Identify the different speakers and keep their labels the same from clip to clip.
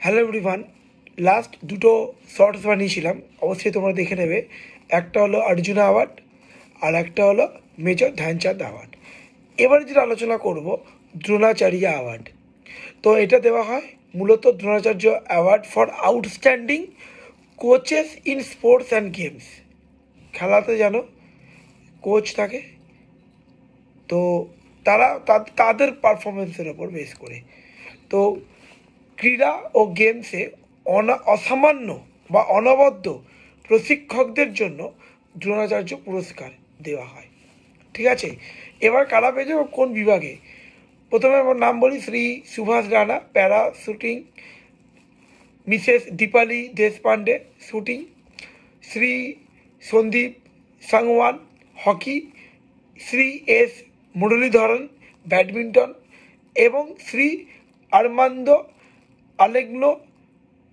Speaker 1: Hello everyone, last দুটো shorts বানিয়েছিলাম, অবশ্যই তোমরা দেখে নেবে। একটা হলো অর্জুনা অ্যাওয়ার্ড আর একটা হলো মেজর ধ্যানচাঁদ অ্যাওয়ার্ড। এবারে যেটা আলোচনা করব, দ্রোণাচার্য অ্যাওয়ার্ড। তো এটা দেওয়া হয় মূলত Dronacharya award for outstanding coaches in sports and games. খেলাতে যেন কোচ থাকে, তো তারা তাদের পারফরমেন্সের ওপর বেস করে। তো ক্রীড়া ও গেমসে অসামান্য বা অনবদ্য প্রশিক্ষকদের জন্য দ্রোণাচার্য পুরস্কার দেওয়া হয়। ঠিক আছে, এবার কারা পেয়েছে ও কোন বিভাগে? প্রথমে আমার নাম বলি, Shri Subhash Rana para shooting, Mrs Deepali Deshpande shooting, Shri Sandeep Sangwan hockey, Shri S Muralidharan badminton এবং শ্রী আরমান্দো আলেগ্নো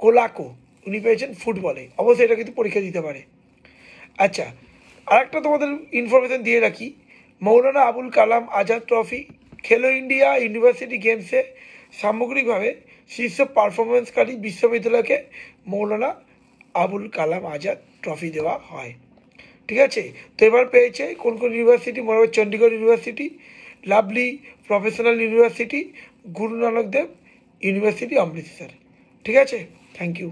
Speaker 1: কোলাকো উনি পেয়েছেন ফুটবলে। অবশ্যই এটা কিন্তু পরীক্ষা দিতে পারে। আচ্ছা, আরেকটা তোমাদের ইনফরমেশন দিয়ে রাখি, মৌলানা আবুল কালাম আজাদ ট্রফি খেলো ইন্ডিয়া ইউনিভার্সিটি গেমসে সামগ্রিকভাবে শীর্ষ পারফরমেন্সকারী বিশ্ববিদ্যালয়কে মৌলানা আবুল কালাম আজাদ ট্রফি দেওয়া হয়। ঠিক আছে, তো এবার পেয়েছে কোন কোন ইউনিভার্সিটি? মনে হয় Chandigarh university, lovely professional university, Guru Nanak Dev university Amritsar. ঠিক আছে, থ্যাংক ইউ।